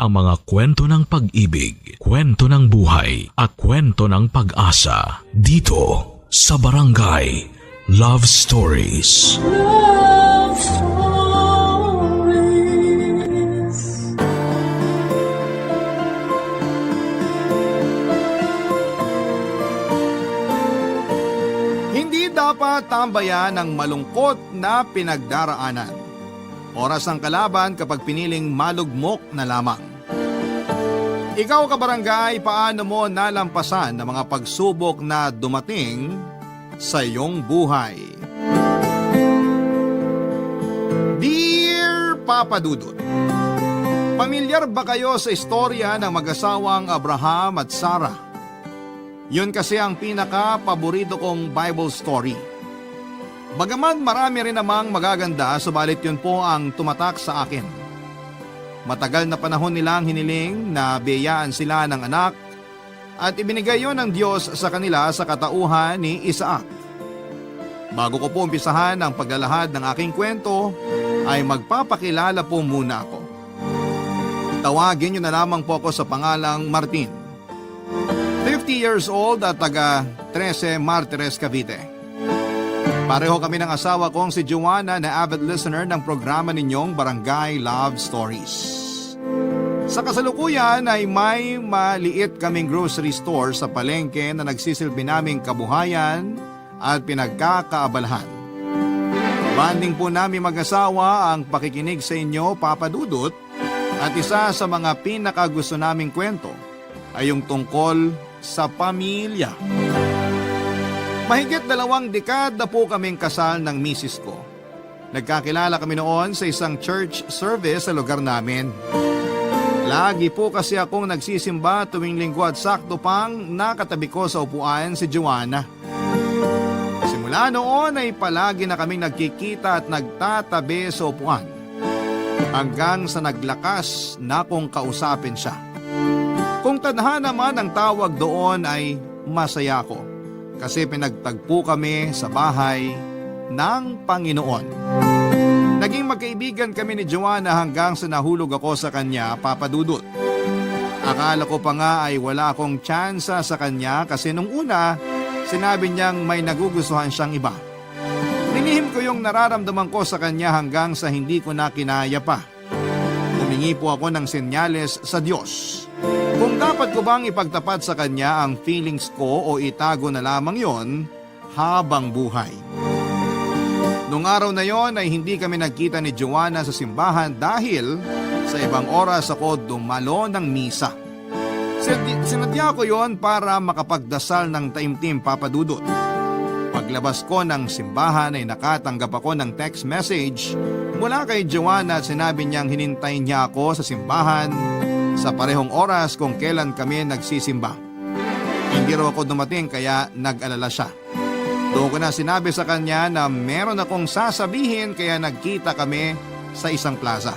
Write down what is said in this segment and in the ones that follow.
ang mga kwento ng pag-ibig, kwento ng buhay, at kwento ng pag-asa dito sa Barangay Love Stories. Love Stories. Hindi dapat tambayan ang malungkot na pinagdaraanan. Oras ang kalaban kapag piniling malugmok na lamang. Ikaw kabarangay, paano mo nalampasan ang mga pagsubok na dumating sa iyong buhay? Dear Papa Dudut, pamilyar ba kayo sa istorya ng mag-asawang Abraham at Sarah? Yun kasi ang pinaka-paborito kong Bible story. Bagaman marami rin namang magaganda, subalit yun po ang tumatak sa akin. Matagal na panahon nilang hiniling na biyayaan sila ng anak at ibinigay yon ng Diyos sa kanila sa katauhan ni Isaac. Bago ko po umpisahan ang paglalahad ng aking kwento, ay magpapakilala po muna ako. Tawagin niyo na lamang po ako sa pangalang Martin. 50 years old at taga 13 Martires, Cavite. Pareho kami ng asawa kong si Joanna na avid listener ng programa ninyong Barangay Love Stories. Sa kasalukuyan ay may maliit kaming grocery store sa palengke na nagsisilbi naming kabuhayan at pinagkakaabalahan. Banding po namin mag-asawa ang pakikinig sa inyo, Papa Dudut, at isa sa mga pinakagusto naming kwento ay yung tungkol sa pamilya. Mahigit 2 dekada po kaming kasal ng misis ko. Nagkakilala kami noon sa isang church service sa lugar namin. Lagi po kasi akong nagsisimba tuwing linggo at sakto pang nakatabi ko sa upuan si Joanna. Simula noon ay palagi na kaming nagkikita at nagtatabi sa upuan. Hanggang sa naglakas na kong kausapin siya. Kung tadhana man ang tawag doon ay masaya ko. Kasi pinagtagpo kami sa bahay ng Panginoon. Naging magkaibigan kami ni Joanna hanggang sa nahulog ako sa kanya, Papa Dudut. Akala ko pa nga ay wala akong tsansa sa kanya kasi nung una, sinabi niyang may nagugustuhan siyang iba. Nilihim ko yung nararamdaman ko sa kanya hanggang sa hindi ko na kinaya pa. Humingi po ako ng senyales sa Diyos. Kung dapat ko bang ipagtapat sa kanya ang feelings ko o itago na lamang yon habang buhay. Nung araw na yon ay hindi kami nagkita ni Joanna sa simbahan dahil sa ibang oras ako dumalo ng misa. Sinadya ko yon para makapagdasal ng taimtim, Papa Dudut. Paglabas ko ng simbahan ay nakatanggap ako ng text message mula kay Joanna at sinabi niyang hinintay niya ako sa simbahan sa parehong oras kung kailan kami nagsisimba. Hindi raw ako dumating kaya nag-alala siya. Doon ko na sinabi sa kanya na meron akong sasabihin kaya nagkita kami sa isang plaza.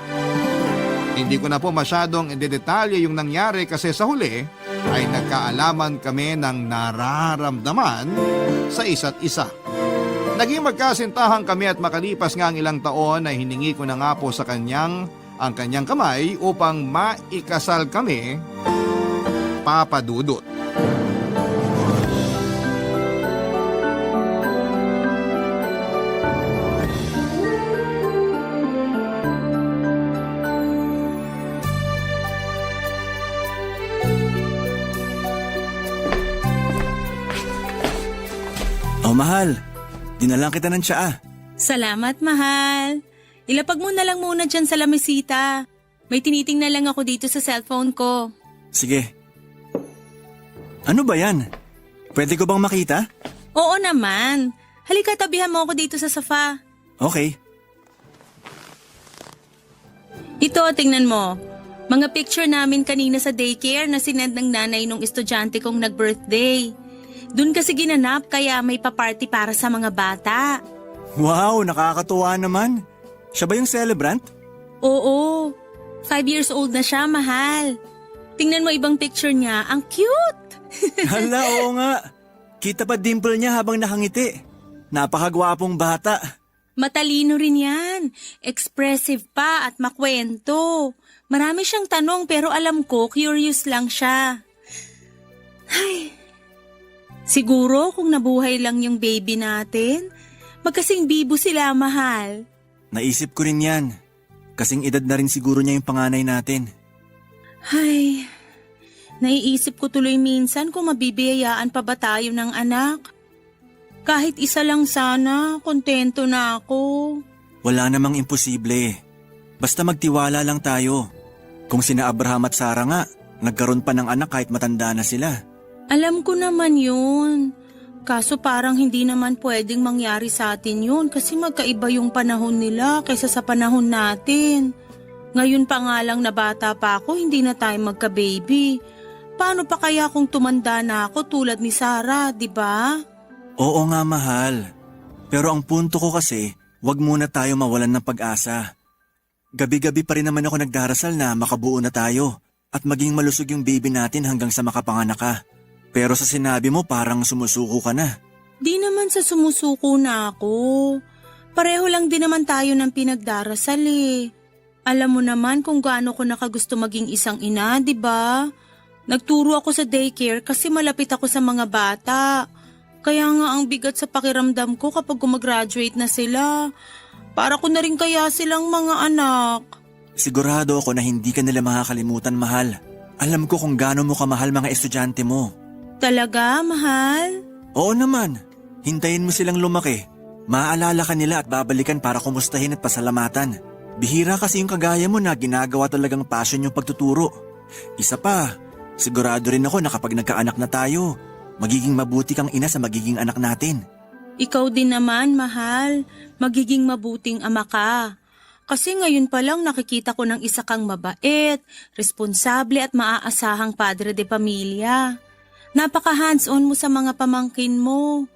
Hindi ko na po masyadong idedetalye yung nangyari kasi sa huli ay nagkaalaman kami ng nararamdaman sa isa't isa. Naging magkasintahan kami at makalipas nga ang ilang taon ay hiningi ko na nga po sa kanyang ang kanyang kamay upang maikasal kami, Papa Dudut. Oh, mahal. Dinalang kita ng tsaa. Salamat, mahal. Ilapag mo na lang muna dyan sa lamesita. May tinitingnan lang ako dito sa cellphone ko. Sige. Ano ba yan? Pwede ko bang makita? Oo naman. Halika, tabihan mo ako dito sa sofa. Okay. Ito, tingnan mo. Mga picture namin kanina sa daycare na sinend ng nanay nung estudyante kong nag-birthday. Doon kasi ginanap kaya may pa-party para sa mga bata. Wow, nakakatuwa naman. Siya ba yung celebrant? Oo. 5 years old na siya, mahal. Tingnan mo ibang picture niya. Ang cute! Hala, oo nga. Kita pa dimple niya habang nakangiti. Napakagwapong bata. Matalino rin yan. Expressive pa at makwento. Marami siyang tanong pero alam ko curious lang siya. Ay, siguro kung nabuhay lang yung baby natin, magkasing bibo sila, mahal. Naisip ko rin yan. Kasing edad na rin siguro niya yung panganay natin. Ay, naiisip ko tuloy minsan kung mabibiyayaan pa ba tayo ng anak. Kahit isa lang sana, kontento na ako. Wala namang imposible. Basta magtiwala lang tayo. Kung sina Abraham at Sarah nga, nagkaroon pa ng anak kahit matanda na sila. Alam ko naman yun. Kaso parang hindi naman pwedeng mangyari sa atin yun kasi magkaiba yung panahon nila kaysa sa panahon natin. Ngayon pa nga lang na bata pa ako, hindi na tayo magka-baby. Paano pa kaya kung tumanda na ako tulad ni Sarah, di ba? Oo nga, mahal. Pero ang punto ko kasi, wag muna tayo mawalan ng pag-asa. Gabi-gabi pa rin naman ako nagdarasal na makabuo na tayo at maging malusog yung baby natin hanggang sa makapanganak ka. Pero sa sinabi mo parang sumusuko ka na. Di naman sa sumusuko na ako. Pareho lang din naman tayo ng pinagdarasal eh. Alam mo naman kung gaano ko nakagusto maging isang ina, di ba? Nagturo ako sa daycare kasi malapit ako sa mga bata. Kaya nga ang bigat sa pakiramdam ko kapag gumagraduate na sila. Para ko na rin kaya silang mga anak. Sigurado ako na hindi ka nila makakalimutan, mahal. Alam ko kung gaano mo kamahal mga estudyante mo. Talaga, mahal? Oo naman. Hintayin mo silang lumaki. Maaalala ka nila at babalikan para kumustahin at pasalamatan. Bihira kasi yung kagaya mo na ginagawa talagang passion yung pagtuturo. Isa pa, sigurado rin ako na kapag nagkaanak na tayo, magiging mabuti kang ina sa magiging anak natin. Ikaw din naman, mahal. Magiging mabuting ama ka. Kasi ngayon pa lang nakikita ko ng isa kang mabait, responsable at maaasahang padre de pamilya. Napaka-hands-on mo sa mga pamangkin mo.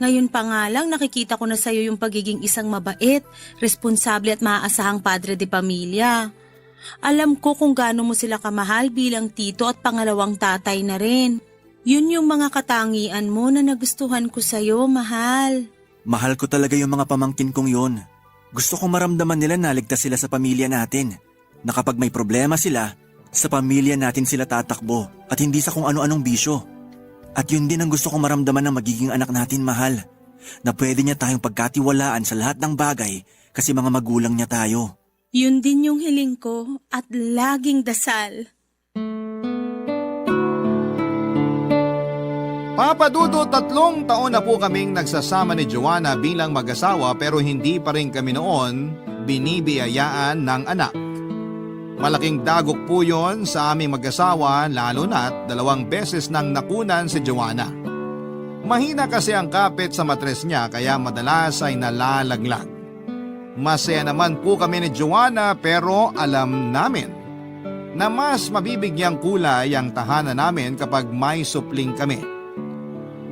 Ngayon pa nga lang nakikita ko na sa'yo yung pagiging isang mabait, responsable at maaasahang padre de pamilya. Alam ko kung gaano mo sila kamahal bilang tito at pangalawang tatay na rin. Yun yung mga katangian mo na nagustuhan ko sa'yo, mahal. Mahal ko talaga yung mga pamangkin kong yun. Gusto kong maramdaman nila na ligtas sila sa pamilya natin. Na kapag may problema sila, sa pamilya natin sila tatakbo at hindi sa kung ano-anong bisyo. At yun din ang gusto kong maramdaman ng magiging anak natin, mahal. Na pwede niya tayong pagkatiwalaan sa lahat ng bagay kasi mga magulang niya tayo. Yun din yung hiling ko at laging dasal. Papa Dudo, 3 taon na po kaming nagsasama ni Joanna bilang mag-asawa pero hindi pa rin kami noon binibiyayaan ng anak. Malaking dagok po yon sa aming mag-asawa lalo na't 2 beses nang nakunan si Joanna. Mahina kasi ang kapit sa matres niya kaya madalas ay nalalaglag. Masaya naman po kami ni Joanna pero alam namin na mas mabibigyang kulay ang tahanan namin kapag may supling kami.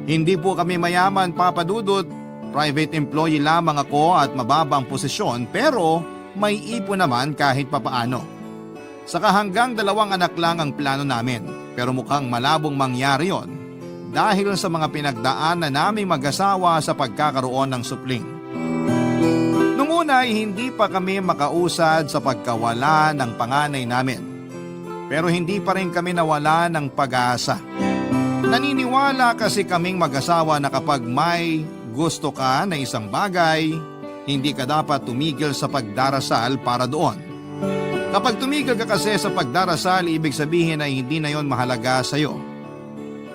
Hindi po kami mayaman, Papa Dudut. Private employee lamang ako at mababang posisyon pero may ipon naman kahit papaano. Saka hanggang 2 anak lang ang plano namin pero mukhang malabong mangyari yon dahil sa mga pinagdaan na naming mag-asawa sa pagkakaroon ng supling. Nung una ay hindi pa kami makausad sa pagkawala ng panganay namin pero hindi pa rin kami nawala ng pag-asa. Naniniwala kasi kaming mag-asawa na kapag may gusto ka na isang bagay, hindi ka dapat tumigil sa pagdarasal para doon. Kapag tumigil ka kasi sa pagdarasal, ibig sabihin ay hindi na yon mahalaga sa iyo.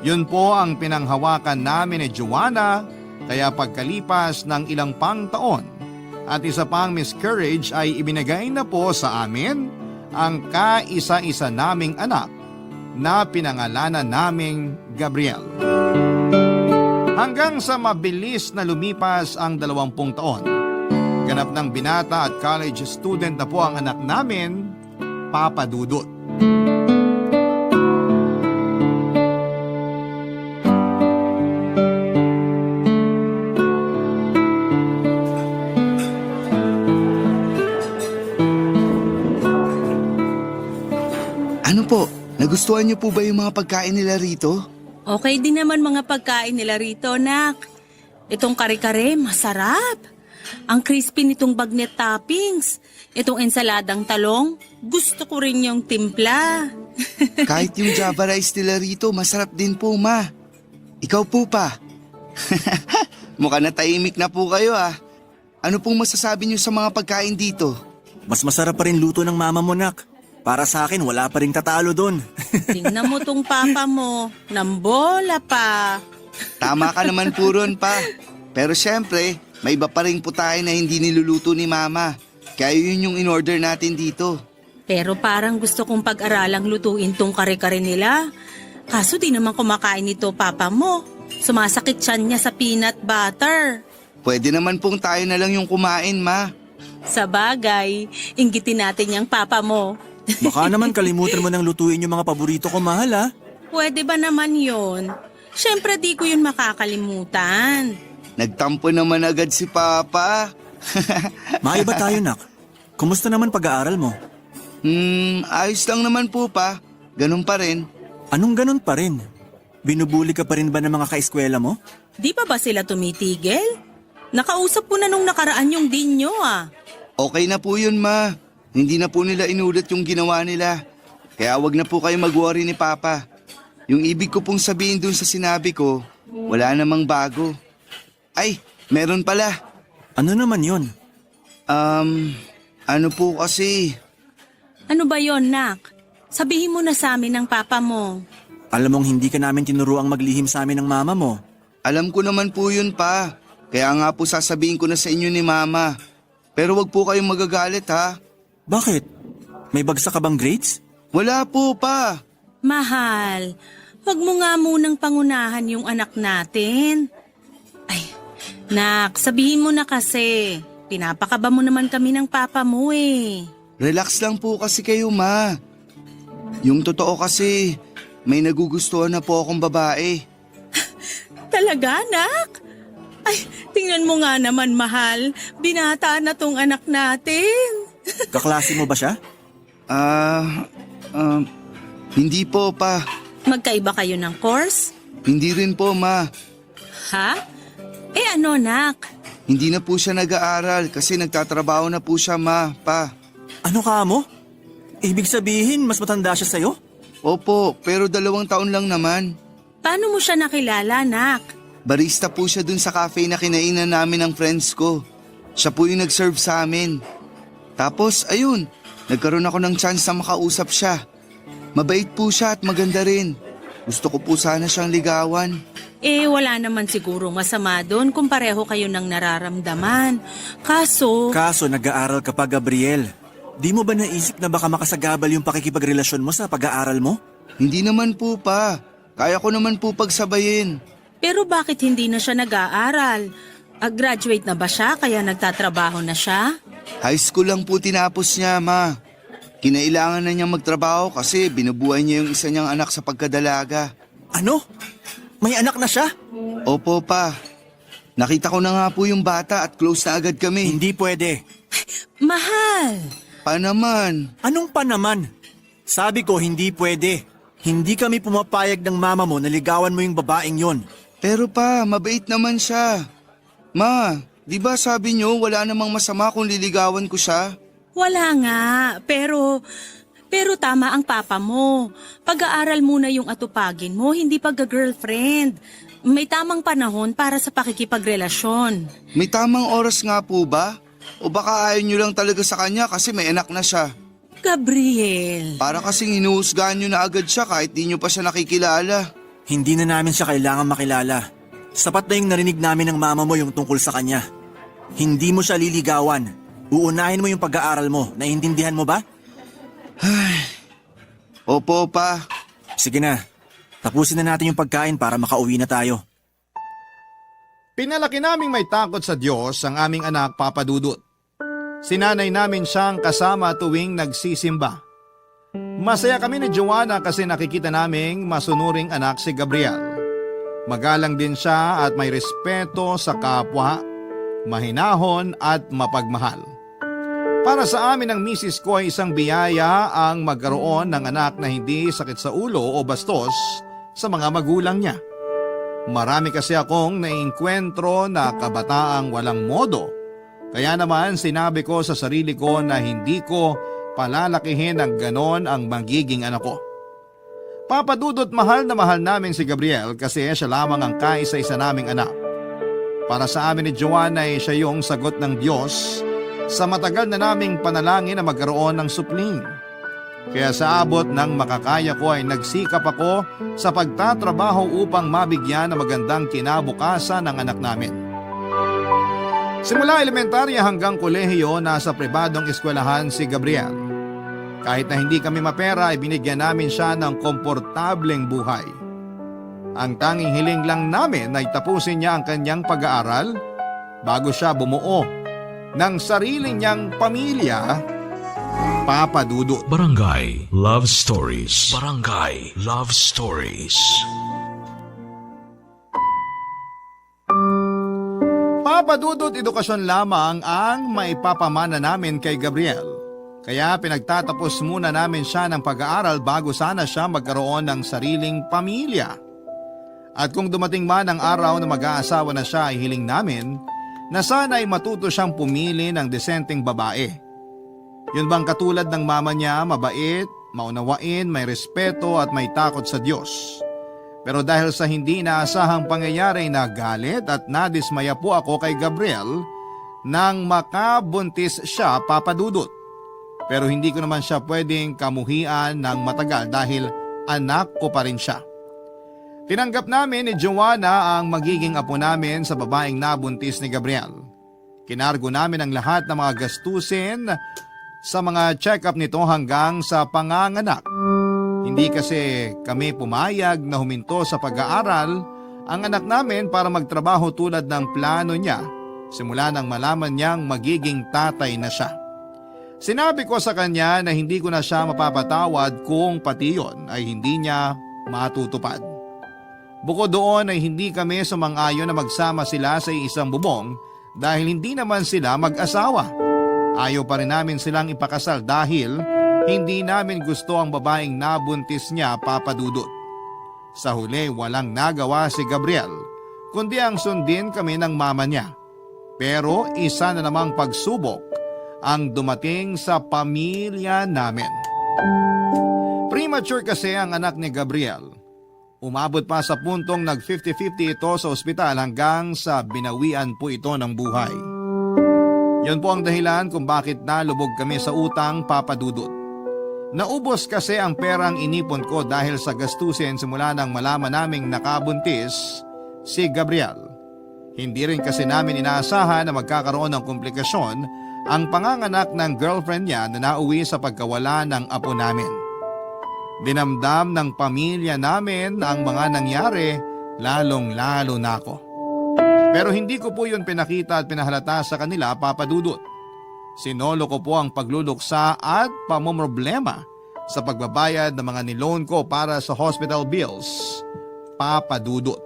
Yun po ang pinanghawakan namin ni Joanna, kaya pagkalipas ng ilang pang taon at isa pang miscarriage ay ibinigay na po sa amin ang kaisa-isa naming anak na pinangalanan naming Gabriel. Hanggang sa mabilis na lumipas ang 20 taon, ganap ng binata at college student na po ang anak namin, Papa Dudut. Ano po? Nagustuhan niyo po ba yung mga pagkain nila rito? Okay din naman mga pagkain nila rito, nak. Itong kare-kare, masarap. Ang crispy nitong bagnet toppings. Itong ensaladang talong, Gusto ko rin yung timpla. Kahit yung Java rice nila rito, masarap din po, Ma. Ikaw po pa. Mukhang natahimik na po kayo ah. Ano pong masasabi niyo sa mga pagkain dito? Mas masarap pa rin luto ng mama mo, nak. Para sa akin, wala pa rin tatalo doon. Tingnan mo tong papa mo. Nambola pa. Tama ka naman po ron pa. Pero syempre, may iba pa rin po tayo na hindi niluluto ni Mama. Kaya yun yung in-order natin dito. Pero parang gusto kong pag-aralang lutuin tong kare-kare nila. Kaso di naman kumakain ito papa mo. Sumasakit siya niya sa peanut butter. Pwede naman pong tayo na lang yung kumain, Ma. Sa bagay, inggitin natin yung papa mo. Baka naman kalimutan mo nang lutuin yung mga paborito ko, mahal ah. Pwede ba naman yon? Siyempre di ko yun makakalimutan. Nagtampo naman agad si Papa. Maiba tayo, nak. Kumusta naman pag-aaral mo? Ayos lang naman po pa. Ganun pa rin. Anong ganun pa rin? Binubuli ka pa rin ba ng mga kaeskwela mo? Di ba sila tumitigil? Nakausap ko na nung nakaraan yung din nyo ah. Okay na po yun, Ma. Hindi na po nila inulit yung ginawa nila. Kaya wag na po kayo mag-worry ni Papa. Yung ibig ko pong sabihin dun sa sinabi ko, wala namang bago. Ay, meron pala. Ano naman yon? Ano po kasi... Ano ba yon, nak? Sabihin mo na sa amin ng papa mo. Alam mong hindi ka namin tinuruang maglihim sa amin ng mama mo. Alam ko naman po yun pa. Kaya nga po sasabihin ko na sa inyo ni Mama. Pero wag po kayong magagalit ha. Bakit? May bagsak ka bang grades? Wala po pa. Mahal, wag mo nga munang pangunahan yung anak natin. Ay, nak, sabihin mo na kasi. Pinapakaba mo naman kami ng papa mo eh. Relax lang po kasi kayo, Ma. Yung totoo kasi, may nagugustuhan na po akong babae. Talaga, nak? Ay, tingnan mo nga naman, mahal. Binata na tong anak natin. Kaklase mo ba siya? Hindi po pa. Magkaiba kayo ng course? Hindi rin po, Ma. Ha? Eh ano, nak? Hindi na po siya nag-aaral kasi nagtatrabaho na po siya, Ma, pa. Ano ka mo? Ibig sabihin, mas matanda siya sa'yo? Opo, pero 2 taon lang naman. Paano mo siya nakilala, nak? Barista po siya dun sa cafe na kinainan namin ng friends ko. Siya po yung nag-serve sa amin. Tapos, ayun, nagkaroon ako ng chance na makausap siya. Mabait po siya at maganda rin. Gusto ko po sana siyang ligawan. Eh, wala naman siguro masama doon kung pareho kayo ng nararamdaman. Kaso Nag-aaral ka pa, Gabriel. Di mo ba naisip na baka makasagabal yung pakikipagrelasyon mo sa pag-aaral mo? Hindi naman po pa. Kaya ko naman po pagsabayin. pero bakit hindi na siya nag-aaral? Graduate na ba siya kaya nagtatrabaho na siya? High school lang po tinapos niya, Ma. Kinailangan na niyang magtrabaho kasi binubuhay niya yung isa niyang anak sa pagkadalaga. Ano? May anak na siya? Opo pa. Nakita ko na nga po yung bata at close na agad kami. Hindi pwede. Mahal! Pa naman. Anong pa naman? Sabi ko hindi pwede. Hindi kami pumapayag ng mama mo na ligawan mo yung babaeng yon. Pero pa, mabait naman siya. Ma, di ba sabi niyo wala namang masama kung liligawan ko siya? Wala nga, pero tama ang papa mo. Pag-aaral muna yung atupagin mo, hindi pagka-girlfriend. May tamang panahon para sa pakikipagrelasyon. May tamang oras nga po ba? O baka ayaw niyo lang talaga sa kanya kasi may anak na siya? Gabriel! Para kasing hinuhusgahan niyo na agad siya kahit di niyo pa siya nakikilala. Hindi na namin siya kailangan makilala. Sapat na yung narinig namin ng mama mo yung tungkol sa kanya. Hindi mo siya liligawan. Uunahin mo yung pag-aaral mo. Naiintindihan mo ba? Opo pa. Sige na. Tapusin na natin yung pagkain para makauwi na tayo. Pinalaki naming may takot sa Diyos ang aming anak Papa Dudut. Sinanay namin siyang kasama tuwing nagsisimba. Masaya kami ni Joanna kasi nakikita naming masunuring anak si Gabriel. Magalang din siya at may respeto sa kapwa, mahinahon at mapagmahal. Para sa amin ng misis ko ay isang biyaya ang magkaroon ng anak na hindi sakit sa ulo o bastos sa mga magulang niya. Marami kasi akong naiinkwentro na kabataang walang modo. Kaya naman sinabi ko sa sarili ko na hindi ko palalakihin ng ganon ang magiging anak ko. Papa Dudut, mahal na mahal namin si Gabriel kasi siya lamang ang kaisa-isa naming anak. Para sa amin ni Joanna ay siya yung sagot ng Diyos sa matagal na naming panalangin na magkaroon ng supling. Kaya sa abot ng makakaya ko ay nagsikap ako sa pagtatrabaho upang mabigyan ng magandang kinabukasan ng anak namin. Simula elementarya hanggang kolehiyo, nasa pribadong eskwelahan si Gabriel. Kahit na hindi kami mapera ay binigyan namin siya ng komportableng buhay. Ang tanging hiling lang namin ay tapusin niya ang kanyang pag-aaral bago siya bumuo ng sarili niyang pamilya, Papa Dudut. Barangay Love Stories. Barangay Love Stories. Papa Dudut, edukasyon lamang ang maipapamana namin kay Gabriel. Kaya pinagtatapos muna namin siya ng pag-aaral bago sana siya magkaroon ng sariling pamilya. At kung dumating man ang araw na mag-aasawa na siya, ay hiling namin na sana ay matuto siyang pumili ng desenteng babae. Yun bang katulad ng mama niya, mabait, maunawain, may respeto at may takot sa Diyos. Pero dahil sa hindi inaasahang pangyayari, nagalit at nadismaya po ako kay Gabriel nang makabuntis siya, Papa Dudut. Pero hindi ko naman siya pwedeng kamuhian ng matagal dahil anak ko pa rin siya. Tinanggap namin ni Joanna ang magiging apo namin sa babaeng nabuntis ni Gabriel. Kinargo namin ang lahat ng mga gastusin sa mga check-up nito hanggang sa panganganak. Hindi kasi kami pumayag na huminto sa pag-aaral ang anak namin para magtrabaho tulad ng plano niya simula nang malaman niyang magiging tatay na siya. Sinabi ko sa kanya na hindi ko na siya mapapatawad kung pati yon ay hindi niya matutupad. Bukod doon ay hindi kami sumang-ayon na magsama sila sa isang bubong dahil hindi naman sila mag-asawa. Ayaw pa rin namin silang ipakasal dahil hindi namin gusto ang babaeng nabuntis niya, Papa Dudut. Sa huli, walang nagawa si Gabriel, kundi ang sundin kami ng mama niya. Pero isa na namang pagsubok ang dumating sa pamilya namin. Premature kasi ang anak ni Gabriel. Umabot pa sa puntong nag-50-50 ito sa ospital hanggang sa binawian po ito ng buhay. Yon po ang dahilan kung bakit nalubog kami sa utang, Papa Dudut. Naubos kasi ang perang inipon ko dahil sa gastusin simula nang malaman naming nakabuntis si Gabriel. Hindi rin kasi namin inaasahan na magkakaroon ng komplikasyon ang panganganak ng girlfriend niya na nauwi sa pagkawala ng apo namin. Dinamdam ng pamilya namin ang mga nangyari, lalong-lalo na ako. Pero hindi ko po yun pinakita at pinahalata sa kanila, Papa Dudut. Sinolo ko po ang pagluluksa at pamomroblema sa pagbabayad ng mga niloan ko para sa hospital bills, Papa Dudut.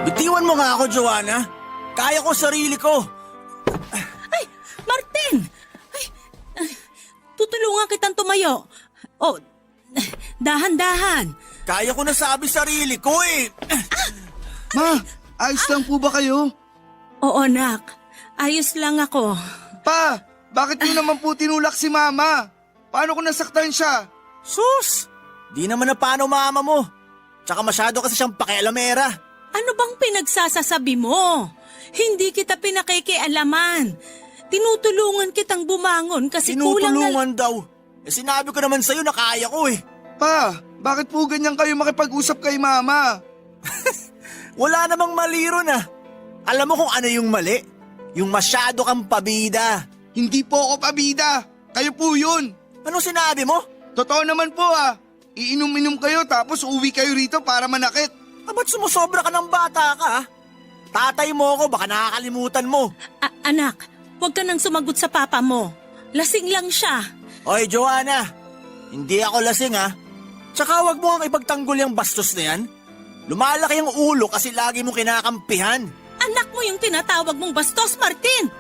Bitiwan mo nga ako, Joanna. Kaya ko sarili ko. Ay, Martin! Tutulungan kitang tumayo. Oh, dahan-dahan. Kaya ko nasabi sarili ko eh. Ma, ayos lang po ba kayo? Oo, nak. Ayos lang ako. Pa, bakit niyo naman po tinulak si Mama? Paano ko nasaktan siya? Sus! Di naman na paano mama mo. Tsaka masyado kasi siyang pakialamera. Ano bang pinagsasasabi mo? Hindi kita pinakikialaman. Tinutulungan kitang bumangon kasi kulang na... Tinutulungan daw. Eh sinabi ko naman sa'yo na kaya ko eh. Pa, bakit po ganyan kayo makipag-usap kay Mama? Wala namang mali ron ah. Alam mo kung ano yung mali? Yung masyado kang pabida. Hindi po ako pabida. Kayo po yun. Ano sinabi mo? Totoo naman po ah. Iinom-inom kayo tapos uwi kayo rito para manakit. Ba't sumusobra ka ng bata ka ah? Tatay mo ako, baka nakakalimutan mo. Anak, huwag ka nang sumagot sa papa mo. Lasing lang siya. Oy, Joanna. Hindi ako lasing ah. Tsaka wag mo ang ipagtanggol yung bastos na yan. Lumalaki ang ulo kasi lagi mo kinakampihan. Anak mo yung tinatawag mong bastos, Martin.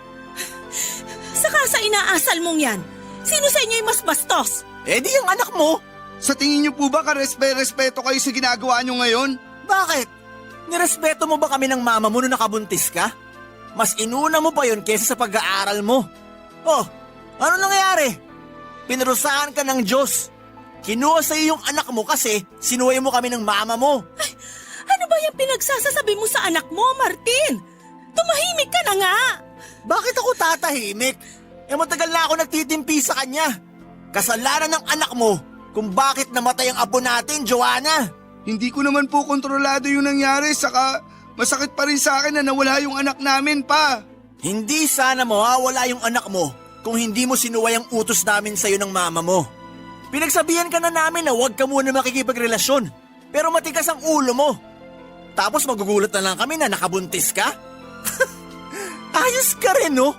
Saka sa inaasal mong yan, sino sa inyo yung mas bastos? Eh di ang anak mo. Sa tingin niyo po ba karespeto kayo sa ginagawa niyo ngayon? Bakit? Nirespeto mo ba kami ng mama mo nung nakabuntis ka? Mas inuna mo pa yun kesa sa pag-aaral mo. Oh, ano nangyayari? Pinarusahan ka ng Diyos. Kinuha sa iyo yung anak mo kasi sinuway mo kami ng mama mo. Ano ba yung pinagsasasabi mo sa anak mo, Martin? Tumahimik ka na nga! Bakit ako tatahimik? Eh matagal na ako nagtitimpi sa kanya. Kasalanan ng anak mo kung bakit namatay ang apo natin, Joanna. Hindi ko naman po kontrolado yung nangyari, saka masakit pa rin sa akin na nawala yung anak namin pa. Hindi sana mawawala yung anak mo kung hindi mo sinuway ang utos namin sa'yo ng mama mo. Pinagsabihan ka na namin na huwag ka muna makikipagrelasyon, pero matigas ang ulo mo. Tapos magugulat na lang kami na nakabuntis ka? Ayos ka rin, no?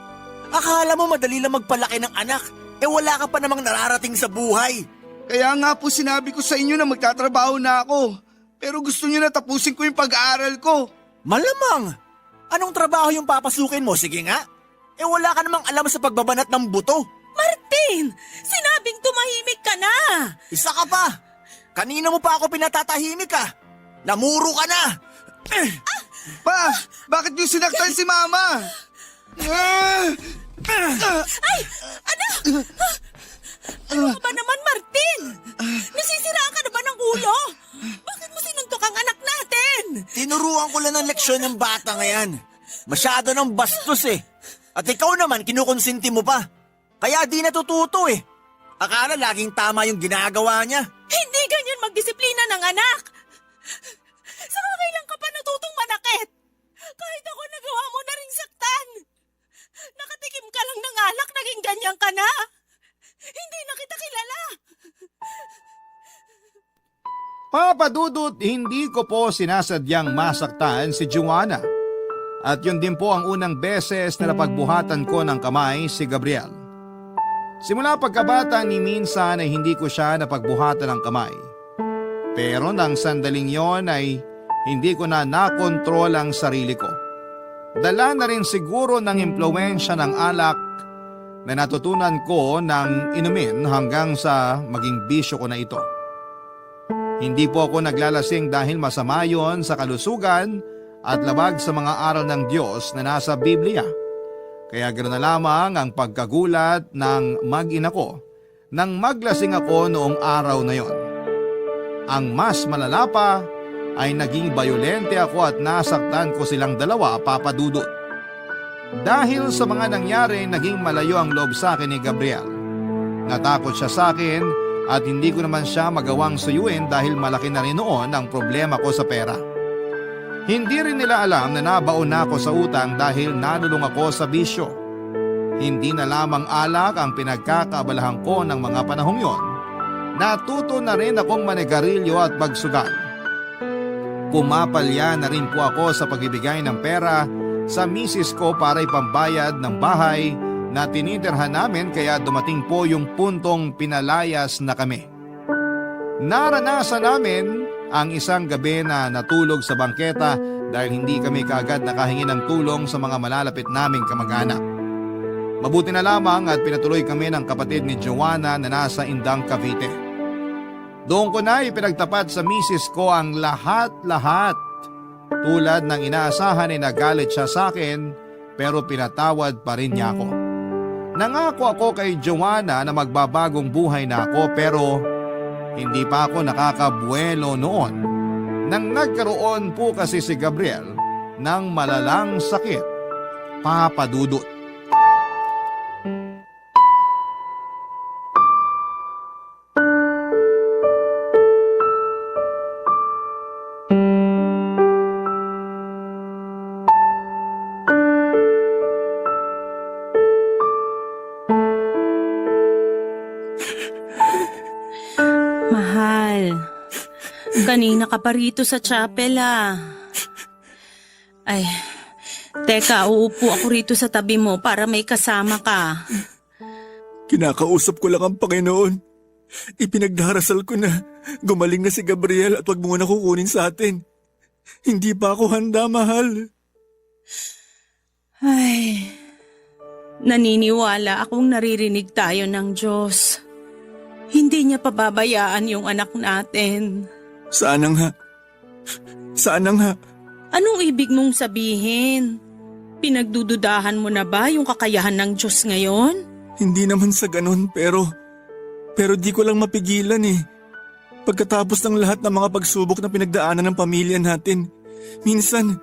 Akala mo madali lang magpalaki ng anak, eh wala ka pa namang nararating sa buhay. Kaya nga po sinabi ko sa inyo na magtatrabaho na ako. Pero gusto niyo na tapusin ko yung pag-aaral ko. Malamang! Anong trabaho yung papasukin mo? Sige nga. Eh wala ka namang alam sa pagbabanat ng buto. Martin! Sinabing tumahimik ka na! Isa ka pa! Kanina mo pa ako pinatatahimik ka! Namuro ka na! Pa, bakit niyo sinaktan si Mama? Ay! Ano? Ano ka ba naman, Martin? Nasisiraan ka na ba ng ulo? Bakit mo sinuntok ang anak natin? Tinuruan ko lang ng leksyon ng bata ngayon. Masyado ng bastos eh. At ikaw naman, kinukonsinti mo pa. Kaya di natututo eh. Akala laging tama yung ginagawa niya. Hindi ganyan magdisiplina ng anak. Saka kailan ka pa natutong manakit? Kahit ako nagawa mo na ring saktan. Nakatikim ka lang ng alak, naging ganyan ka na. Hindi na kita kilala. Papa Dudut, hindi ko po sinasadyang masaktan si Joanna. At yun din po ang unang beses na napagbuhatan ko ng kamay si Gabriel. Simula pagkabata ni minsan ay hindi ko siya napagbuhatan ng kamay. Pero nang sandaling yon ay hindi ko na nakontrol ang sarili ko. Dala na rin siguro ng impluwensya ng alak na natutunan ko ng inumin hanggang sa maging bisyo ko na ito. Hindi po ako naglalasing dahil masama yon sa kalusugan at labag sa mga aral ng Diyos na nasa Biblia. Kaya ganoon na lamang ang pagkagulat ng mag-ina ko nang maglasing ako noong araw na yon. Ang mas malala pa ay naging bayolente ako at nasaktan ko silang dalawa, Papa Dudut. Dahil sa mga nangyari, naging malayo ang loob sa akin ni Gabriel. Natakot siya sa akin at hindi ko naman siya magawang suyuin dahil malaki na rin noon ang problema ko sa pera. Hindi rin nila alam na nabaon na ako sa utang dahil nalulung ako sa bisyo. Hindi na lamang alak ang pinagkakabalahan ko ng mga panahong yon. Natuto na rin akong manigarilyo at magsugal. Pumapalya na rin po ako sa pagbibigay ng pera sa misis ko para ipambayad ng bahay na tinitirhan namin kaya dumating po yung puntong pinalayas na kami. Naranasan namin ang isang gabi na natulog sa bangketa dahil hindi kami kaagad nakahingi ng tulong sa mga malalapit naming kamag-anak. Mabuti na lamang at pinatuloy kami ng kapatid ni Joanna na nasa Indang, Cavite. Doon ko na ipinagtapat sa misis ko ang lahat-lahat. Tulad ng inaasahan ay nagalit siya sa akin pero pinatawad pa rin niya ako. Nangako ako kay Joanna na magbabagong buhay na ako pero hindi pa ako nakakabuelo noon. Nang nagkaroon po kasi si Gabriel ng malalang sakit, Papa Dudut. Mahal, kanina ka pa rito sa chapel Ay, teka, uupo ako rito sa tabi mo para may kasama ka. Kinakausap ko lang ang Panginoon. Ipinagdarasal ko na gumaling na si Gabriel at wag mo na kukunin sa atin. Hindi pa ako handa, mahal. Ay, naniniwala akong naririnig tayo ng Diyos. Hindi niya pababayaan yung anak natin. Sana nga. Sana nga. Anong ibig mong sabihin? Pinagdududahan mo na ba yung kakayahan ng Diyos ngayon? Hindi naman sa ganun pero di ko lang mapigilan eh. Pagkatapos ng lahat ng mga pagsubok na pinagdaanan ng pamilya natin, minsan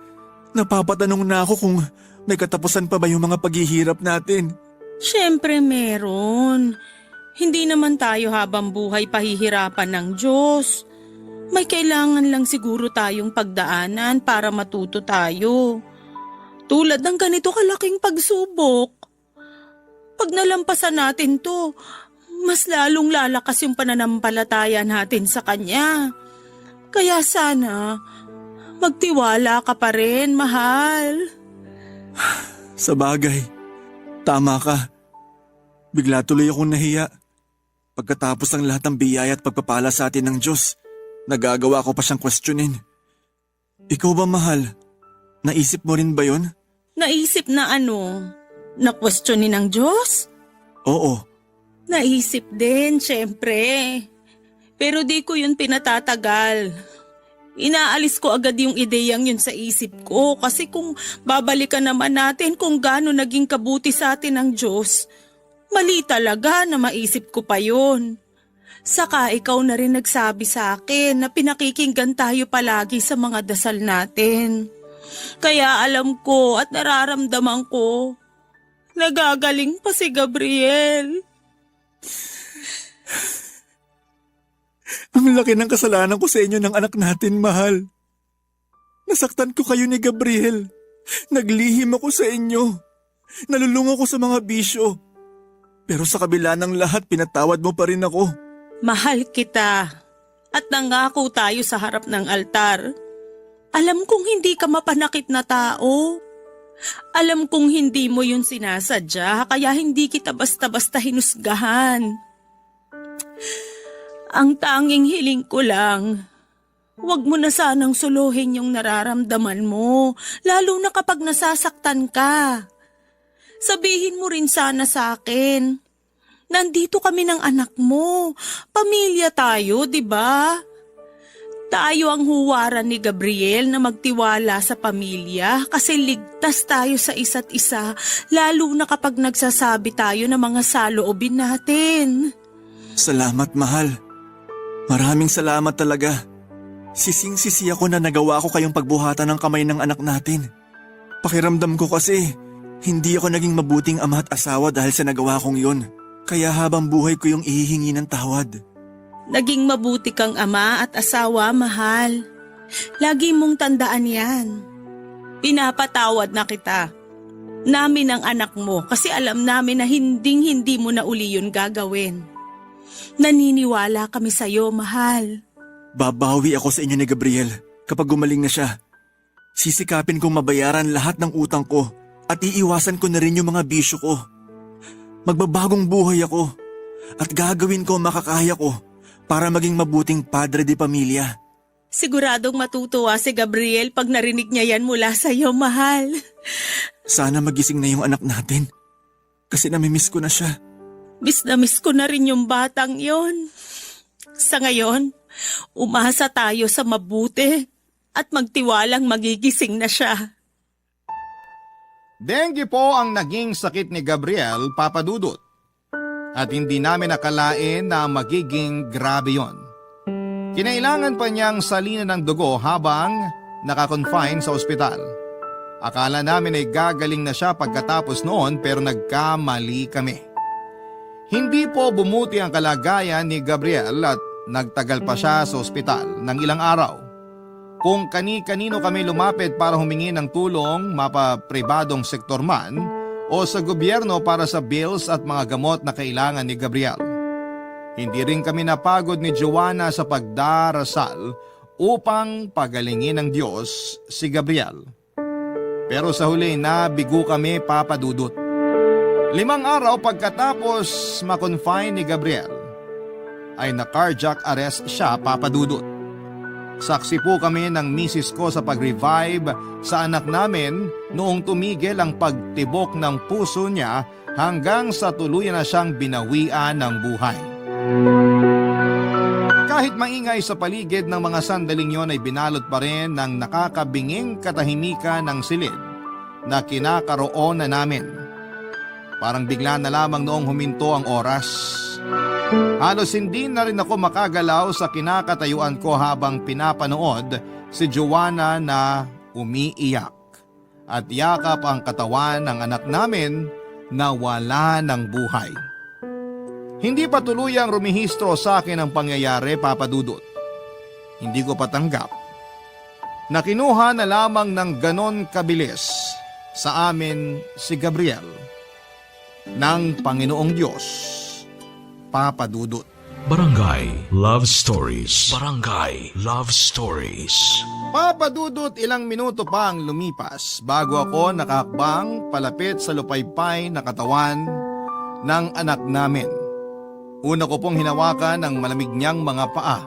napapatanong na ako kung may katapusan pa ba yung mga paghihirap natin. Siyempre meron. Hindi naman tayo habang buhay pahihirapan ng Diyos. May kailangan lang siguro tayong pagdaanan para matuto tayo. Tulad ng ganito kalaking pagsubok. Pag nalampasan natin to, mas lalong lalakas yung pananampalataya natin sa Kanya. Kaya sana, magtiwala ka pa rin, mahal. Sa bagay, tama ka. Bigla tuloy akong nahiya. Pagkatapos ng lahat ng biyaya at pagpapala sa atin ng Diyos, nagagawa ko pa siyang questionin. Ikaw ba, mahal? Naisip mo rin ba yun? Naisip na ano? Na-questionin ng Diyos? Oo. Naisip din, syempre. Pero di ko yun pinatatagal. Inaalis ko agad yung ideyang yun sa isip ko kasi kung babalikan naman natin kung gaano naging kabuti sa atin ng Diyos, mali talaga na maisip ko pa yun. Saka ikaw na rin nagsabi sa akin na pinakikinggan tayo palagi sa mga dasal natin. Kaya alam ko at nararamdaman ko, nagagaling pa si Gabriel. Ang laki ng kasalanan ko sa inyo ng anak natin, mahal. Nasaktan ko kayo ni Gabriel. Naglihim ako sa inyo. Nalulung ako sa mga bisyo. Pero sa kabila ng lahat, pinatawad mo pa rin ako. Mahal kita at nangako tayo sa harap ng altar. Alam kong hindi ka mapanakit na tao. Alam kong hindi mo yun sinasadya kaya hindi kita basta-basta hinusgahan. Ang tanging hiling ko lang, huwag mo na sanang suluhin yung nararamdaman mo, lalo na kapag nasasaktan ka. Sabihin mo rin sana sa akin, nandito kami ng anak mo, pamilya tayo, di ba? Tayo ang huwaran ni Gabriel na magtiwala sa pamilya kasi ligtas tayo sa isa't isa, lalo na kapag nagsasabi tayo ng mga saloobin natin. Salamat, mahal. Maraming salamat talaga. Sising-sisi ako na nagawa ko kayong pagbuhatan ng kamay ng anak natin. Pakiramdam ko kasi, hindi ako naging mabuting ama at asawa dahil sa nagawa kong yun. Kaya habang buhay ko yung ihihingi ng tawad. Naging mabuti kang ama at asawa, mahal. Lagi mong tandaan yan. Pinapatawad na kita. Namin ang anak mo kasi alam namin na hinding-hindi mo na uli yun gagawin. Naniniwala kami sa'yo, mahal. Babawi ako sa inyo ni Gabriel kapag gumaling na siya. Sisikapin kong mabayaran lahat ng utang ko at iiwasan ko na rin yung mga bisyo ko. Magbabagong buhay ako at gagawin ko ang makakaya ko para maging mabuting padre de pamilya. Siguradong matutuwa si Gabriel pag narinig niya yan mula sa'yo, mahal. Sana magising na yung anak natin kasi namimiss ko na siya. Miss na miss ko na rin yung batang yon. Sa ngayon, umasa tayo sa mabuti at magtiwalang magigising na siya. Dengue po ang naging sakit ni Gabriel, Papa Dudut. At hindi namin nakalain na magiging grabe yon. Kinailangan pa niyang salinan ng dugo habang nakakonfine sa ospital. Akala namin ay gagaling na siya pagkatapos noon pero nagkamali kami. Hindi po bumuti ang kalagayan ni Gabriel at nagtagal pa siya sa ospital ng ilang araw. Kung kani-kanino kami lumapit para humingi ng tulong, mapapribadong sektor man o sa gobyerno para sa bills at mga gamot na kailangan ni Gabriel. Hindi rin kami napagod ni Joanna sa pagdarasal upang pagalingin ng Diyos si Gabriel. Pero sa huli nabigo kami, Papa Dudut. 5 araw pagkatapos makonfine ni Gabriel ay na-cardiac arrest siya, Papa Dudut. Saksi po kami ng misis ko sa pag-revive sa anak namin noong tumigil ang pagtibok ng puso niya hanggang sa tuluyan na siyang binawian ng buhay. ingay sa paligid ng mga sandaling yon ay binalot pa rin ng nakakabinging katahimikan ng silid na kinakaroon na namin. Parang bigla na lamang noong huminto ang oras. Halos hindi na rin ako makagalaw sa kinakatayuan ko habang pinapanood si Joanna na umiiyak at yakap ang katawan ng anak namin na wala ng buhay. Hindi pa tuluyang rumihistro sa akin ang pangyayari, Papa Dudut. Hindi ko patanggap na kinuha na lamang ng ganon kabilis sa amin si Gabriel ng Panginoong Diyos, Papa Dudut. Barangay Love Stories. Barangay Love Stories. Papa Dudut, ilang minuto pa ang lumipas bago ako nakakbang palapit sa lupaypay na katawan ng anak namin. Una ko pong hinawakan ang malamig niyang mga paa.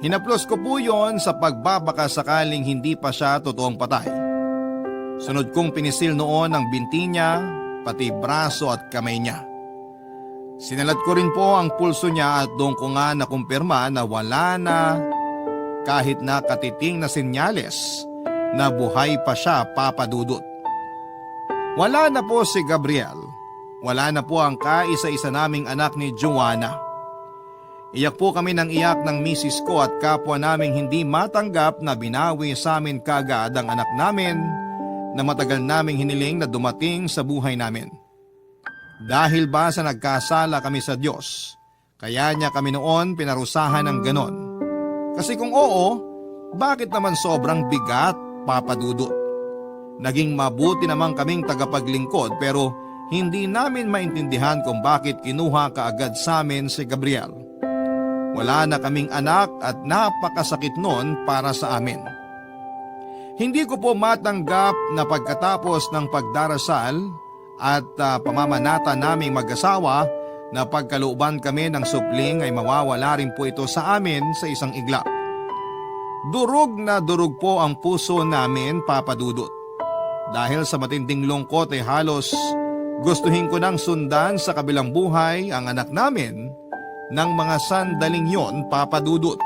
Hinaplos ko po yon sa pagbabaka sakaling hindi pa siya totoong patay. Sunod kong pinisil noon ang binti niya, pati braso at kamay niya. Sinalat ko rin po ang pulso niya at doon ko nga nakumpirma na wala na kahit na katiting na senyales na buhay pa siya, Papa Dudut. Wala na po si Gabriel. Wala na po ang kaisa-isa naming anak ni Joanna. Iyak po kami ng iyak ng misis ko at kapwa naming hindi matanggap na binawi sa amin kagad ang anak namin na matagal naming hiniling na dumating sa buhay namin. Dahil ba sa nagkasala kami sa Diyos, kaya niya kami noon pinarusahan ng ganon. Kasi kung oo, bakit naman sobrang bigat, Papa Dudut? Naging mabuti naman kaming tagapaglingkod pero hindi namin maintindihan kung bakit kinuha kaagad sa amin si Gabriel. Wala na kaming anak at napakasakit noon para sa amin. Hindi ko po matanggap na pagkatapos ng pagdarasal at pamamanata naming mag-asawa na pagkalooban kami ng supling ay mawawala rin po ito sa amin sa isang iglap. Durog na durog po ang puso namin, Papa Dudut. Dahil sa matinding lungkot ay halos gustuhin ko nang sundan sa kabilang buhay ang anak namin ng mga sandaling yon, Papa Dudut.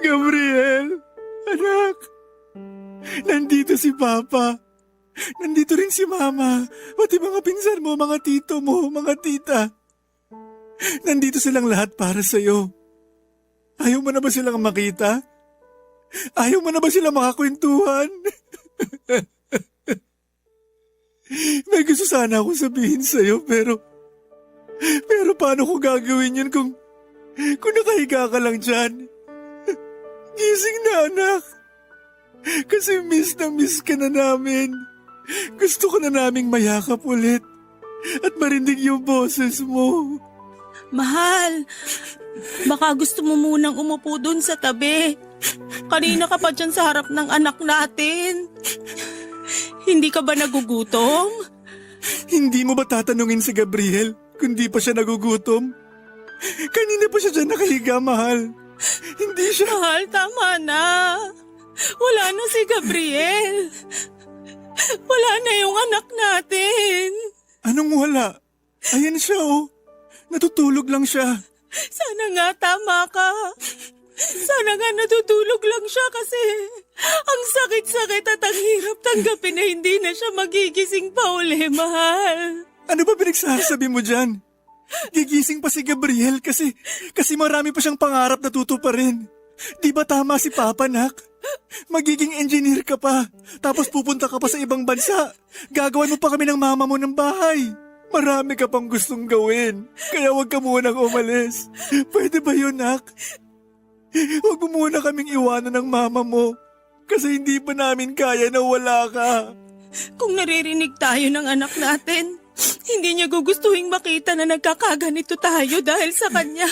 Gabriel, anak, nandito si Papa. Nandito rin si Mama, pati mga pinsan mo, mga tito mo, mga tita. Nandito silang lahat para sa'yo. Ayaw mo na ba silang makita? Ayaw mo na ba silang makakwentuhan? May gusto sana akong sabihin sa'yo pero paano ko gagawin yun kung nakahiga ka lang dyan? Gising na, anak. Kasi miss ka na namin. Gusto ko na naming mayakap ulit at marinig yung boses mo. Mahal, baka gusto mo munang umupo dun sa tabi. Kanina ka pa dyan sa harap ng anak natin. Hindi ka ba nagugutom? Hindi mo ba tatanungin si Gabriel kung di pa siya nagugutom? Kanina pa siya dyan nakahiga, mahal. Hindi siya... Mahal, tama na. Wala na si Gabriel. Wala na yung anak natin. Anong wala? Ayan siya, oh. Natutulog lang siya. Sana nga tama ka. Sana nga natutulog lang siya kasi ang sakit-sakit at ang hirap tanggapin na hindi na siya magigising pa uli, mahal. Ano ba pinagsasabi mo dyan? Gigising pa si Gabriel kasi marami pa siyang pangarap na tutuparin. Di ba tama si Papa, nak? Magiging engineer ka pa, tapos pupunta ka pa sa ibang bansa. Gagawan mo pa kami ng mama mo ng bahay. Marami ka pang gustong gawin, kaya huwag ka munang umalis. Pwede ba yun, nak? Huwag mo muna kaming iwanan ng mama mo, kasi hindi pa namin kaya na wala ka. Kung naririnig tayo ng anak natin, hindi niya gugustuhin makita na nagkakaganito tayo dahil sa kanya.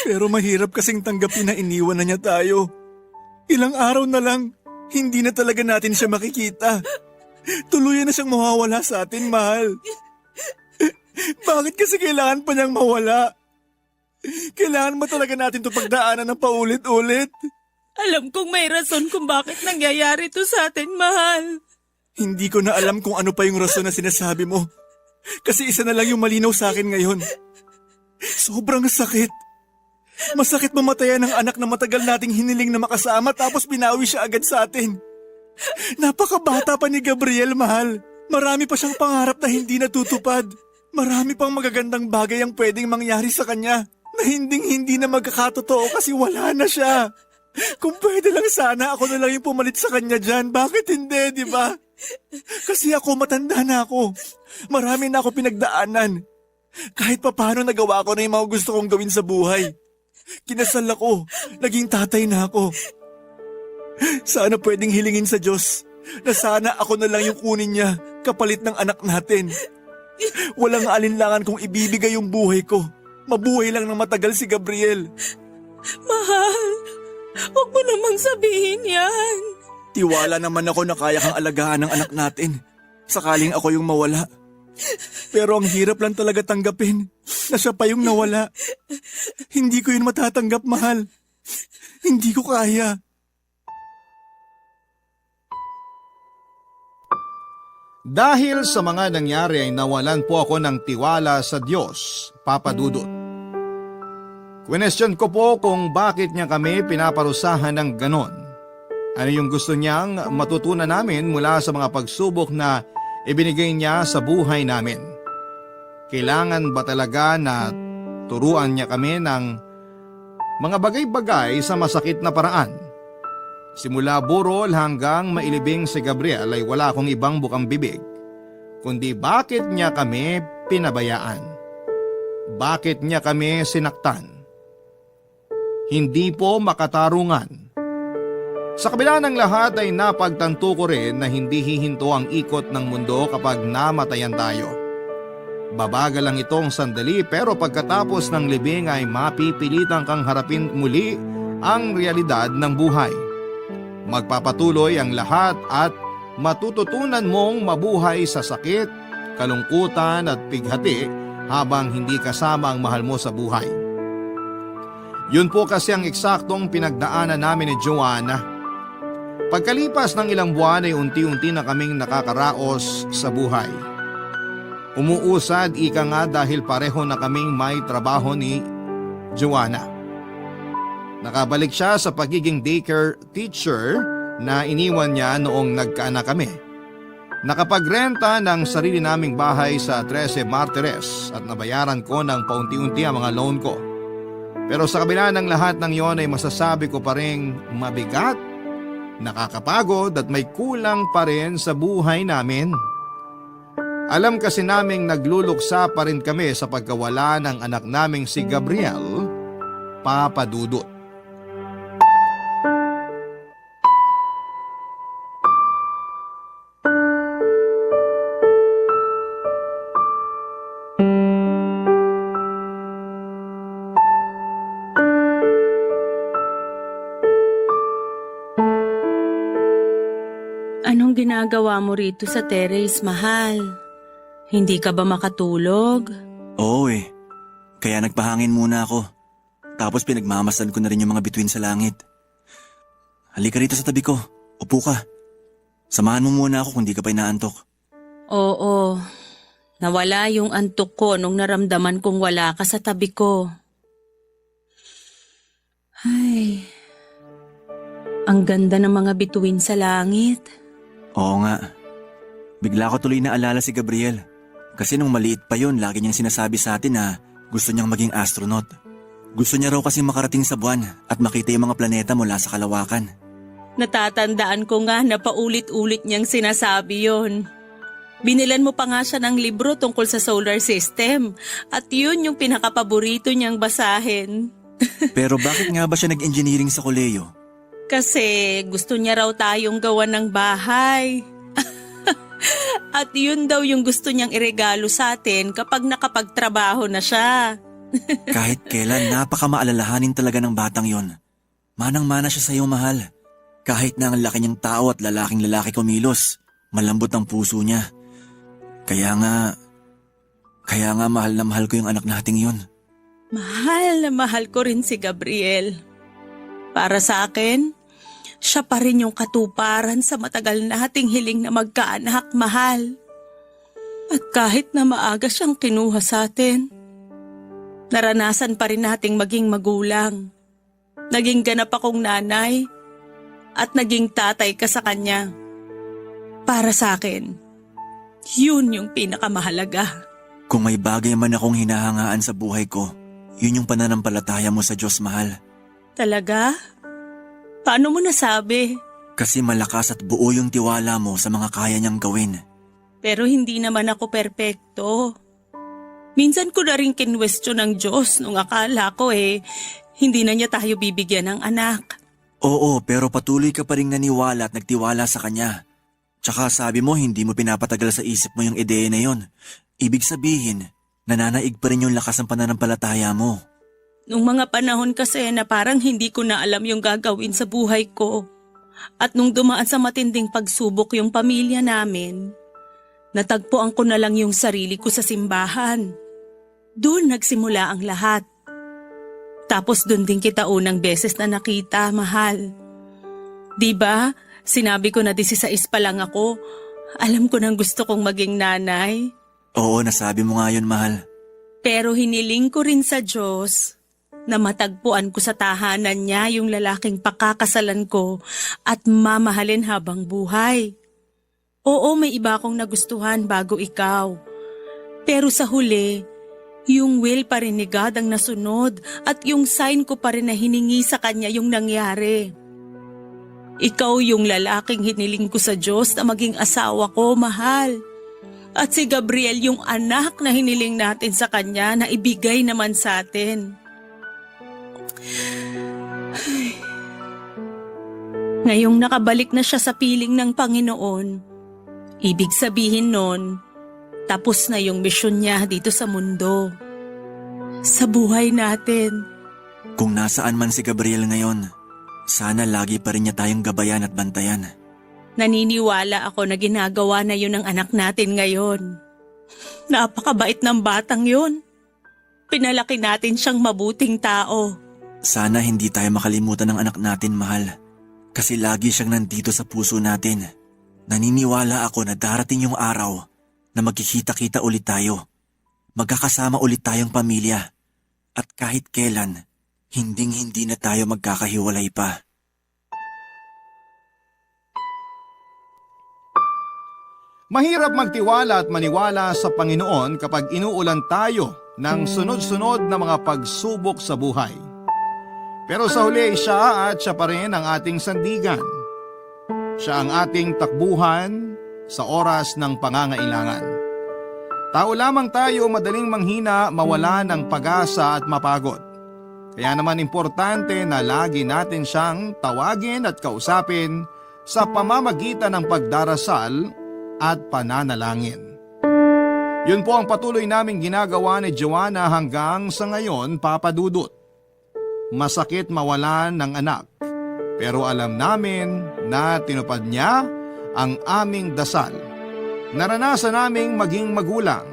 Pero mahirap kasing tanggapin na iniwan na niya tayo. Ilang araw na lang, hindi na talaga natin siya makikita. Tuluyan na siyang mawawala sa atin, mahal. Bakit kasi kailangan pa niyang mawala? Kailangan ba talaga natin ito pagdaanan ng paulit-ulit? Alam kong may rason kung bakit nangyayari to sa atin, mahal. Hindi ko na alam kung ano pa yung rason na sinasabi mo. Kasi isa na lang yung malinaw sa akin ngayon. Sobrang sakit. Masakit mamatayan ng anak na matagal nating hiniling na makasama tapos binawi siya agad sa atin. Napakabata pa ni Gabriel, mahal. Marami pa siyang pangarap na hindi natutupad. Marami pang magagandang bagay ang pwedeng mangyari sa kanya na hindi na magkakatotoo kasi wala na siya. Kung pwede lang sana ako na lang yung pumalit sa kanya dyan. Bakit hindi, di ba? Kasi ako matanda na ako. Marami na ako pinagdaanan. Kahit papaano nagawa ko na yung mga gusto kong gawin sa buhay. Kinasal ako. Naging tatay na ako. Sana pwedeng hilingin sa Diyos na sana ako na lang yung kunin niya kapalit ng anak natin. Walang alinlangan kung ibibigay yung buhay ko. Mabuhay lang ng matagal si Gabriel. Mahal, huwag mo namang sabihin yan. Tiwala naman ako na kaya kang alagaan ng anak natin. Sakaling ako yung mawala. Pero ang hirap lang talaga tanggapin na siya pa yung nawala. Hindi ko yun matatanggap, mahal. Hindi ko kaya. Dahil sa mga nangyari ay nawalan po ako ng tiwala sa Diyos, Papa Dudut. Question ko po kung bakit niya kami pinaparusahan ng ganon. Ano yung gusto niyang matutunan namin mula sa mga pagsubok na ibinigay niya sa buhay namin? Kailangan ba talaga na turuan niya kami ng mga bagay-bagay sa masakit na paraan? Simula burol hanggang mailibing si Gabriel ay wala akong ibang bukang bibig, kundi bakit niya kami pinabayaan? Bakit niya kami sinaktan? Hindi po makatarungan. Sa kabila ng lahat ay napagtanto ko rin na hindi hihinto ang ikot ng mundo kapag namatayan tayo. Babagal lang itong sandali pero pagkatapos ng libing ay mapipilitan kang harapin muli ang realidad ng buhay. Magpapatuloy ang lahat at matututunan mong mabuhay sa sakit, kalungkutan at pighati habang hindi kasama ang mahal mo sa buhay. Yun po kasi ang eksaktong pinagdaanan namin ni Joanna. Pagkalipas ng ilang buwan ay unti-unti na kaming nakakaraos sa buhay. Umuusad ika nga dahil pareho na kaming may trabaho ni Joanna. Nakabalik siya sa pagiging daycare teacher na iniwan niya noong nagkaanak kami. Nakapagrenta ng sarili naming bahay sa 13 Martires at nabayaran ko ng paunti-unti ang mga loan ko. Pero sa kabila ng lahat ng yon ay masasabi ko pa ring mabigat, nakakapagod at may kulang pa rin sa buhay namin. Alam kasi naming nagluluksa pa rin kami sa pagkawala ng anak naming si Gabriel, Papa Dudut. Anong ginagawa mo rito sa terrace, mahal? Hindi ka ba makatulog? Oo eh. Kaya nagpahangin muna ako. Tapos pinagmamasdan ko na rin yung mga bituin sa langit. Halika rito sa tabi ko. Upo ka. Samahan mo muna ako kung di ka pa inaantok. Oo. Nawala yung antok ko nung naramdaman kong wala ka sa tabi ko. Ay, ang ganda ng mga bituin sa langit. Oo nga. Bigla ko tuloy naalala si Gabriel. Kasi nung maliit pa yon, lagi niyang sinasabi sa atin na gusto niyang maging astronaut. Gusto niya raw kasi makarating sa buwan at makita yung mga planeta mula sa kalawakan. Natatandaan ko nga na paulit-ulit niyang sinasabi yon. Binilan mo pa nga siya ng libro tungkol sa solar system at yun yung pinakapaborito niyang basahin. Pero bakit nga ba siya nag-engineering sa koleyo? Kasi gusto niya raw tayong gawan ng bahay. At yun daw yung gusto niyang iregalo sa atin kapag nakapagtrabaho na siya. Kahit kailan, napakamaalalahanin talaga ng batang yon. Manang-mana siya sa iyo, mahal. Kahit na ang laki niyang tao at lalaking lalaki kumilos, malambot ang puso niya. Kaya nga, Kaya nga mahal na mahal ko yung anak nating yun. Mahal na mahal ko rin si Gabriel. Para sa akin, siya pa rin yung katuparan sa matagal nating hiling na magkaanak, mahal. At kahit na maaga siyang kinuha sa atin, naranasan pa rin nating maging magulang. Naging ganap akong nanay at naging tatay ka sa kanya. Para sa akin, yun yung pinakamahalaga. Kung may bagay man akong hinahangaan sa buhay ko, yun yung pananampalataya mo sa Diyos, mahal. Talaga? Paano mo nasabi? Kasi malakas at buo yung tiwala mo sa mga kaya niyang gawin. Pero hindi naman ako perpekto. Minsan ko na rin kinwestiyon ng Diyos nung akala ko hindi na niya tayo bibigyan ng anak. Oo, pero patuloy ka pa rin naniwala at nagtiwala sa Kanya. Tsaka sabi mo hindi mo pinapatagal sa isip mo yung ideya na yon. Ibig sabihin, nananaig pa rin yung lakas ng pananampalataya mo. Nung mga panahon kasi na parang hindi ko na alam yung gagawin sa buhay ko. At nung dumaan sa matinding pagsubok yung pamilya namin, natagpuan ko na lang yung sarili ko sa simbahan. Doon nagsimula ang lahat. Tapos doon din kita unang beses na nakita, mahal. Diba, sinabi ko na 16 pa lang ako. Alam ko nang gusto kong maging nanay. Oo, nasabi mo nga yun, mahal. Pero hiniling ko rin sa Diyos na matagpuan ko sa tahanan niya yung lalaking pakakasalan ko at mamahalin habang buhay. Oo, may iba akong nagustuhan bago ikaw. Pero sa huli, yung will pa rin ni God ang nasunod at yung sign ko pa rin na hiningi sa kanya yung nangyari. Ikaw yung lalaking hiniling ko sa Diyos na maging asawa ko, mahal. At si Gabriel yung anak na hiniling natin sa kanya na ibigay naman sa atin. Ngayong nakabalik na siya sa piling ng Panginoon, ibig sabihin nun, tapos na yung misyon niya dito sa mundo. Sa buhay natin. Kung nasaan man si Gabriel ngayon, sana lagi pa rin niya tayong gabayan at bantayan. Naniniwala ako na ginagawa na yun ng anak natin ngayon. Napakabait ng batang yun. Pinalaki natin siyang mabuting tao. Sana hindi tayo makalimutan ng anak natin, mahal. Kasi lagi siyang nandito sa puso natin. Naniniwala ako na darating yung araw na magkikita-kita ulit tayo. Magkakasama ulit tayong pamilya. At kahit kailan, hinding-hindi na tayo magkakahiwalay pa. Mahirap magtiwala at maniwala sa Panginoon kapag inuulan tayo ng sunod-sunod na mga pagsubok sa buhay. Pero sa huli siya at siya pa rin ang ating sandigan. Siya ang ating takbuhan sa oras ng pangangailangan. Tao lamang tayo madaling manghina, mawala ng pag-asa at mapagod. Kaya naman importante na lagi natin siyang tawagin at kausapin sa pamamagitan ng pagdarasal at pananalangin. Yun po ang patuloy naming ginagawa ni Joanna hanggang sa ngayon, Papa Dudut. Masakit mawalan ng anak, pero alam namin na tinupad niya ang aming dasal. Naranasan naming maging magulang,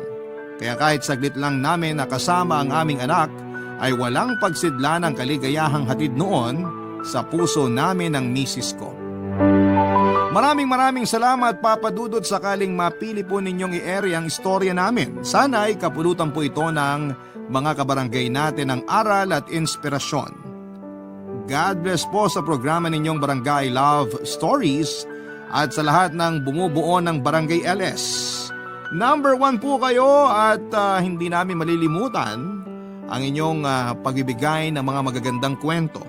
kaya kahit saglit lang namin nakasama ang aming anak, ay walang pagsidla ng kaligayahang hatid noon sa puso namin ng misis ko. Maraming salamat, Papa Dudut, sakaling mapili po ninyong i-air ang istorya namin. Sana ay kapulutan po ito ng mga kabarangay natin ng aral at inspirasyon. God bless po sa programa ninyong Barangay Love Stories at sa lahat ng bumubuo ng Barangay LS. Number 1 po kayo at hindi namin malilimutan ang inyong pagbibigay ng mga magagandang kwento.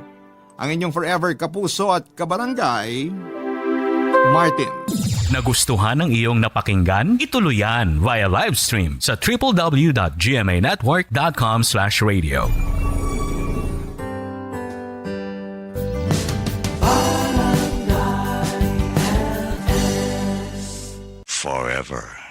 Ang inyong forever kapuso at kabarangay, Martin. Nagustuhan ng iyong napakinggan? Ituloy yan via live stream sa www.gmanetwork.com/radio. Forever.